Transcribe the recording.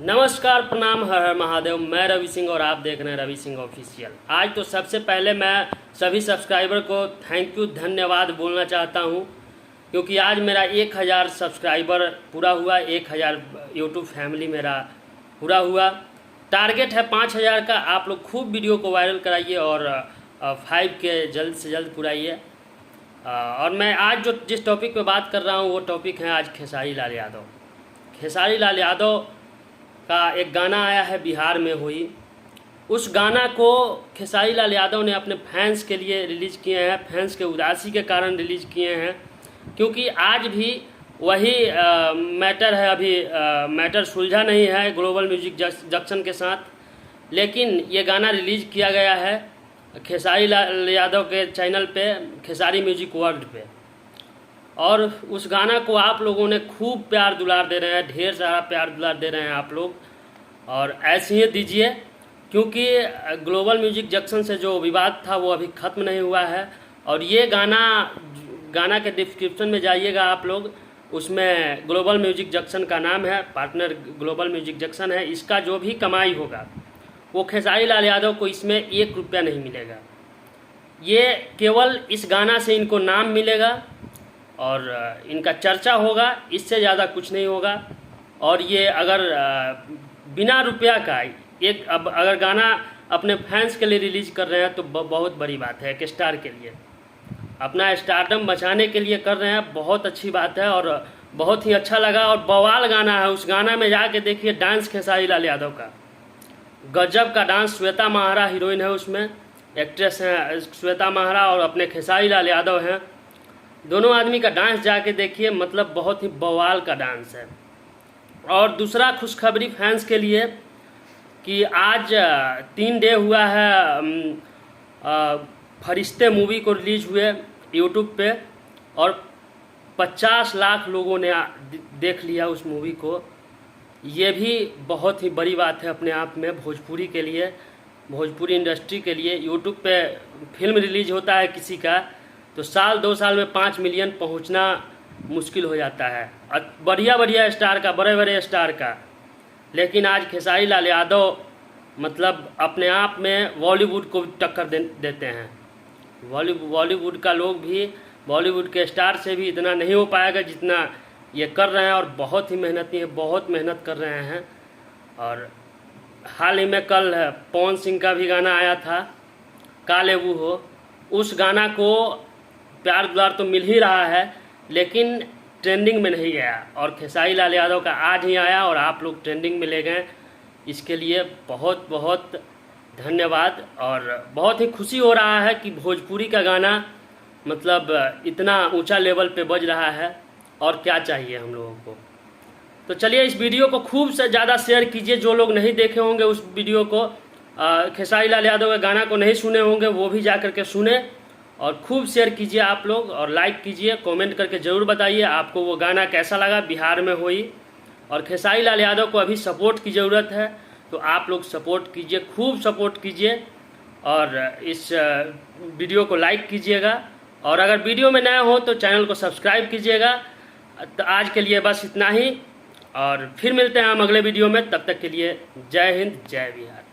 नमस्कार, प्रणाम, हर हर महादेव। मैं रवि सिंह और आप देख रहे हैं रवि सिंह ऑफिशियल। आज तो सबसे पहले मैं सभी सब्सक्राइबर को थैंक यू, धन्यवाद बोलना चाहता हूं, क्योंकि आज मेरा 1000 सब्सक्राइबर पूरा हुआ। 1000 यूट्यूब फैमिली मेरा पूरा हुआ। टारगेट है 5000 का। आप लोग खूब वीडियो को वायरल कराइए और 5 के जल्द से जल्द पुराइए। और मैं आज जिस टॉपिक पे बात कर रहा हूँ वो टॉपिक है आज खेसारी लाल यादव। खेसारी लाल यादव का एक गाना आया है बिहार में हुई। उस गाना को खेसारी लाल यादव ने अपने फैंस के लिए रिलीज़ किए हैं, फैंस के उदासी के कारण रिलीज़ किए हैं, क्योंकि आज भी वही मैटर है। अभी मैटर सुलझा नहीं है ग्लोबल म्यूजिक जंक्शन के साथ, लेकिन ये गाना रिलीज़ किया गया है खेसारी लाल यादव के चैनल पे, खेसारी म्यूजिक वर्ल्ड पे। और उस गाना को आप लोगों ने खूब प्यार दुलार दे रहे हैं, ढेर सारा प्यार दुलार दे रहे हैं आप लोग, और ऐसे ही दीजिए, क्योंकि ग्लोबल म्यूजिक जंक्शन से जो विवाद था वो अभी ख़त्म नहीं हुआ है। और ये गाना के डिस्क्रिप्शन में जाइएगा आप लोग, उसमें ग्लोबल म्यूजिक जंक्शन का नाम है, पार्टनर ग्लोबल म्यूजिक जंक्शन है। इसका जो भी कमाई होगा वो खेसारी लाल यादव को इसमें 1 रुपया नहीं मिलेगा। ये केवल इस गाना से इनको नाम मिलेगा और इनका चर्चा होगा, इससे ज़्यादा कुछ नहीं होगा। और ये अगर बिना रुपया का अब अगर गाना अपने फैंस के लिए रिलीज़ कर रहे हैं तो बहुत बड़ी बात है। एक स्टार के लिए अपना स्टारडम बचाने के लिए कर रहे हैं, बहुत अच्छी बात है और बहुत ही अच्छा लगा। और बवाल गाना है। उस गाना में जाके देखिए डांस खेसारी लाल यादव का, गजब का डांस। श्वेता महारा हीरोइन है उसमें, एक्ट्रेस हैं श्वेता महारा और अपने खेसारी लाल यादव हैं। दोनों आदमी का डांस जाके देखिए, मतलब बहुत ही बवाल का डांस है। और दूसरा खुशखबरी फैंस के लिए कि आज 3 डे हुआ है फरिश्ते मूवी को रिलीज हुए यूट्यूब पे, और 50 लाख लोगों ने देख लिया उस मूवी को। ये भी बहुत ही बड़ी बात है अपने आप में भोजपुरी के लिए, भोजपुरी इंडस्ट्री के लिए। यूट्यूब पे फिल्म रिलीज होता है किसी का तो साल 2 साल में 5 मिलियन पहुंचना मुश्किल हो जाता है, बढ़िया स्टार का, बड़े स्टार का। लेकिन आज खेसारी लाल यादव मतलब अपने आप में बॉलीवुड को टक्कर देते हैं। बॉलीवुड का लोग भी, बॉलीवुड के स्टार से भी इतना नहीं हो पाएगा जितना ये कर रहे हैं, और बहुत ही मेहनती हैं, बहुत मेहनत कर रहे हैं। और हाल ही में कल पवन सिंह का भी गाना आया था, काले वो हो। उस गाना को प्यार दुलार तो मिल ही रहा है, लेकिन ट्रेंडिंग में नहीं गया। और खेसारी लाल यादव का आज ही आया और आप लोग ट्रेंडिंग में ले गए। इसके लिए बहुत बहुत धन्यवाद। और बहुत ही खुशी हो रहा है कि भोजपुरी का गाना मतलब इतना ऊंचा लेवल पे बज रहा है, और क्या चाहिए हम लोगों को। तो चलिए इस वीडियो को खूब से ज़्यादा शेयर कीजिए। जो लोग नहीं देखे होंगे उस वीडियो को, खेसारी लाल यादव के गाना को नहीं सुने होंगे, वो भी जा करके सुने। और खूब शेयर कीजिए आप लोग, और लाइक कीजिए, कमेंट करके ज़रूर बताइए आपको वो गाना कैसा लगा बिहार में हुई। और खेसारी लाल यादव को अभी सपोर्ट की ज़रूरत है, तो आप लोग सपोर्ट कीजिए, खूब सपोर्ट कीजिए। और इस वीडियो को लाइक कीजिएगा, और अगर वीडियो में नया हो तो चैनल को सब्सक्राइब कीजिएगा। तो आज के लिए बस इतना ही, और फिर मिलते हैं हम अगले वीडियो में। तब तक के लिए जय हिंद, जय बिहार।